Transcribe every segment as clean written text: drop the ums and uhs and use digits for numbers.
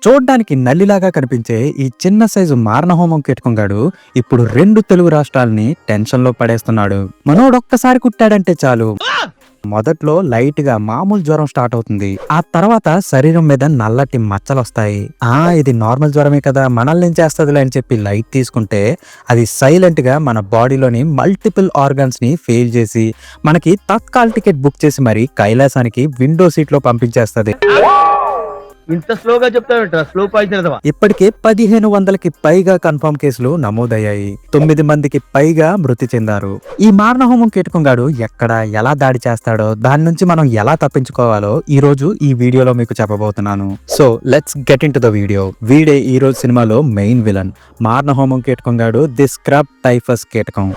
చూడ్డానికి నల్లిలాగా కనిపించే ఈ చిన్న సైజు మారణహోమం కీటకంగాడు ఇప్పుడు 2 తెలుగు రాష్ట్రాలని టెన్షన్ లో పడేస్తున్నాడు. మనోడొక్కసారి కుట్టాడంటే చాలు, మొదట్లో లైట్ గా మామూలు జ్వరం స్టార్ట్ అవుతుంది. ఆ తర్వాత శరీరం మీద నల్లటి మచ్చలు వస్తాయి. ఇది నార్మల్ జ్వరమే కదా, మనల్ని చేస్తుందిలే అని చెప్పి లైట్ తీసుకుంటే అది సైలెంట్ గా మన బాడీలోని మల్టిపుల్ ఆర్గన్స్ ని ఫెయిల్ చేసి మనకి తత్కాల్ టికెట్ బుక్ చేసి మరి కైలాసానికి విండో సీట్ లో పంపించేస్తుంది. ఇంత స్లోగా చెప్తావేంట్రా? Slow poison. ఇప్పటికే 1500కి పైగా కన్ఫర్మ్ కేసులు నమోదయ్యాయి. 9 మందికి పైగా మృతి చెందారు. ఈ మారణహోమం కీటకంగాడు ఎక్కడ ఎలా దాడి చేస్తాడో, దాని నుంచి మనం ఎలా తప్పించుకోవాలో ఈ రోజు ఈ వీడియోలో మీకు చెప్పబోతున్నాను. So let's get into the video. వీడే ఈ రోజు సినిమాలో మెయిన్ విలన్, మారణహోమం కీటకంగాడు ది స్క్రబ్ టైఫస్ కీటకం.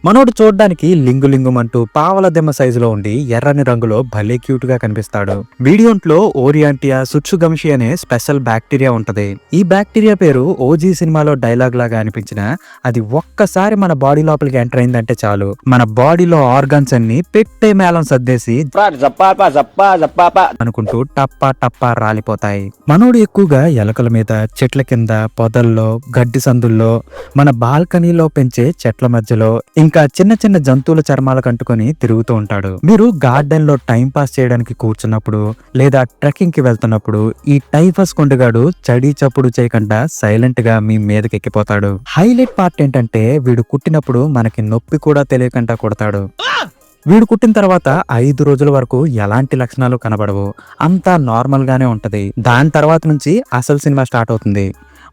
మనోడు చూడడానికి లింగులింగుమంటూ పావల దెమ్మ సైజులో ఉండి ఎర్రని రంగులో భలే క్యూట్ గా కనిపిస్తాడు. వీడియోంట్లో ఓరియాంటియా సుట్సుగమిషి అనే స్పెషల్ బ్యాక్టీరియా ఉంటది. ఈ బ్యాక్టీరియా పేరు ఓజీ సినిమాలో డైలాగ్ లాగా అనిపించిన అది ఒక్కసారి మన బాడీ లోపలికి ఎంటర్ అయిందంటే చాలు, మన బాడీలో ఆర్గన్స్ అన్ని పెట్టే మేళం సర్దేసి అనుకుంటూ టప్పా టప్పా రాలిపోతాయి. మనోడు ఎక్కువగా ఎలకల మీద, చెట్ల కింద, పొదల్లో, గడ్డి సందుల్లో, మన బాల్కనీలో పెంచే చెట్ల మధ్యలో, ఇంకా చిన్న చిన్న జంతువుల చర్మాలకు అంటుకొని తిరుగుతూ ఉంటాడు. మీరు గార్డెన్ లో టైం పాస్ చేయడానికి కూర్చున్నప్పుడు లేదా ట్రెక్కింగ్ కి వెళ్తున్నప్పుడు ఈ టైఫస్ కొండగాడు చడి చప్పుడు చేయకుండా సైలెంట్ గా మీ మీదకి ఎక్కిపోతాడు. హైలైట్ పార్ట్ ఏంటంటే వీడు కుట్టినప్పుడు మనకి నొప్పి కూడా తెలియకుండా కొడతాడు. వీడు కుట్టిన తర్వాత 5 రోజుల వరకు ఎలాంటి లక్షణాలు కనబడవు, అంతా నార్మల్ గానే ఉంటది. దాని తర్వాత నుంచి అసలు సినిమా స్టార్ట్ అవుతుంది.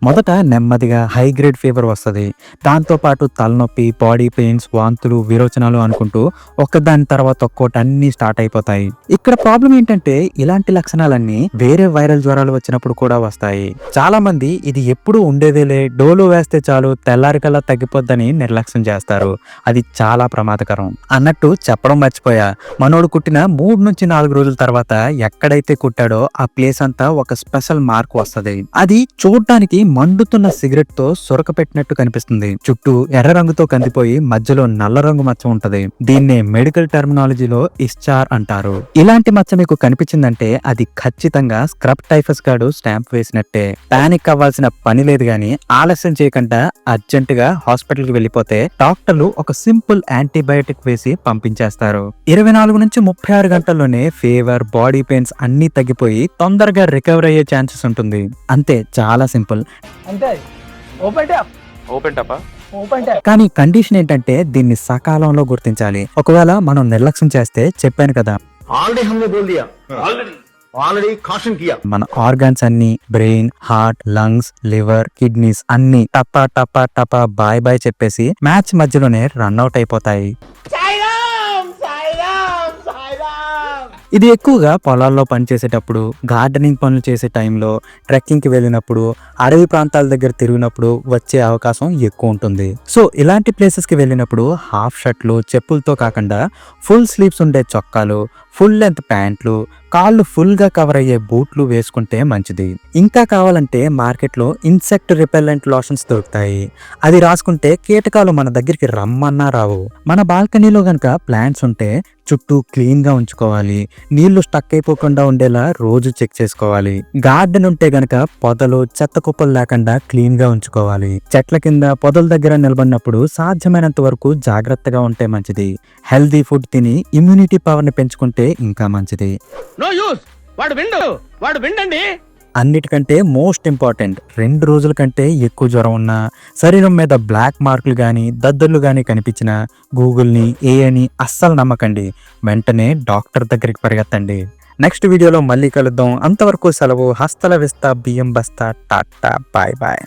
మొదట నెమ్మదిగా హై గ్రేడ్ ఫీవర్ వస్తుంది. దాంతో పాటు తలనొప్పి, బాడీ పెయిన్స్, వాంతులు, విరోచనాలు అనుకుంటూ ఒక్కదాని తర్వాత ఒక్కోటి అన్ని స్టార్ట్ అయిపోతాయి. ఇక్కడ ప్రాబ్లం ఏంటంటే ఇలాంటి లక్షణాలన్నీ వేరే వైరల్ జ్వరాలు వచ్చినప్పుడు కూడా వస్తాయి. చాలా మంది ఇది ఎప్పుడు ఉండేదేలే, డోలో వేస్తే చాలు తెల్లారికల్లా తగ్గిపోద్దని నిర్లక్ష్యం చేస్తారు. అది చాలా ప్రమాదకరం. అన్నట్టు చెప్పడం మర్చిపోయా, మనోడు కుట్టిన 3 నుంచి 4 రోజుల తర్వాత ఎక్కడైతే కుట్టాడో ఆ ప్లేస్ అంతా ఒక స్పెషల్ మార్క్ వస్తుంది. అది చూడడానికి మండుతున్న సిగరెట్ తో సొరక పెట్టినట్టు కనిపిస్తుంది. చుట్టూ ఎర్ర రంగుతో కందిపోయి మధ్యలో నల్ల రంగు మచ్చ ఉంటది. దీన్నే మెడికల్ టర్మినాలజీలో ఇస్చార్ అంటారు. ఇలాంటి మచ్చ మీకు కనిపించిందంటే అది ఖచ్చితంగా స్క్రబ్ టైఫస్ గాడు స్టాంప్ వేసినట్టే. పానిక్ అవ్వాల్సిన పని లేదు గాని ఆలస్యం చేయకుండా అర్జెంట్ గా హాస్పిటల్ కి వెళ్లిపోతే డాక్టర్లు ఒక సింపుల్ యాంటీబయాటిక్ వేసి పంపించేస్తారు. 24 నుంచి 36 గంటల్లోనే ఫీవర్, బాడీ పెయిన్స్ అన్ని తగ్గిపోయి తొందరగా రికవర్ అయ్యే ఛాన్సెస్ ఉంటుంది. అంతే, చాలా సింపుల్. కానీ కండిషన్ ఏంటంటే దీన్ని సకాలంలో గుర్తించాలి. ఒకవేళ మనం నిర్లక్ష్యం చేస్తే, చెప్పాను కదా మన ఆర్గాన్స్ అన్ని, brain, heart, lungs, liver, kidneys అన్ని టపా టపా టపా బాయ్ బాయ్ చెప్పేసి మ్యాచ్ మధ్యలోనే రన్అట్ అయిపోతాయి. ఇది ఎక్కువగా పొలాల్లో పనిచేసేటప్పుడు, గార్డెనింగ్ పనులు చేసే టైంలో, ట్రెక్కింగ్ కి వెళ్ళినప్పుడు, అడవి ప్రాంతాల దగ్గర తిరిగినప్పుడు వచ్చే అవకాశం ఎక్కువ ఉంటుంది. సో ఇలాంటి ప్లేసెస్ కి వెళ్ళినప్పుడు హాఫ్ షర్ట్లు, చెప్పులతో కాకుండా ఫుల్ స్లీవ్స్ ఉండే చొక్కాలు, ఫుల్ లెంత్ ప్యాంట్లు, కాళ్ళు ఫుల్ గా కవర్ అయ్యే బూట్లు వేసుకుంటే మంచిది. ఇంకా కావాలంటే మార్కెట్లో ఇన్సెక్ట్ రిపెల్లెంట్ లోషన్స్ దొరుకుతాయి. అది రాసుకుంటే కీటకాలు మన దగ్గరికి రమ్మన్నా రావు. మన బాల్కనీలో గనక ప్లాంట్స్ ఉంటే చుట్టూ క్లీన్ గా ఉంచుకోవాలి. నీళ్లు స్టక్ అయిపోకుండా ఉండేలా రోజు చెక్ చేసుకోవాలి. గార్డెన్ ఉంటే గనక పొదలు, చెత్త కుప్పలు లేకుండా క్లీన్ గా ఉంచుకోవాలి. చెట్ల కింద, పొదల దగ్గర నిలబడినప్పుడు సాధ్యమైనంత వరకు జాగ్రత్తగా ఉంటే మంచిది. హెల్దీ ఫుడ్ తిని ఇమ్యూనిటీ పవర్ ని పెంచుకుంటే ఇంకా మంచిది. అన్నిటికంటే మోస్ట్ ఇంపార్టెంట్, 2 రోజుల కంటే ఎక్కువ జ్వరం ఉన్నా, శరీరం మీద బ్లాక్ మార్కులు గాని, దద్దుర్లు గాని కనిపించినా గూగుల్ని, ఏఐని అస్సలు నమ్మకండి. వెంటనే డాక్టర్ దగ్గరికి పరిగెత్తండి. నెక్స్ట్ వీడియోలో మళ్ళీ కలుద్దాం. అంతవరకు సెలవు. హస్తల విస్తా, బియ్యం బస్తా. Tata, bye bye.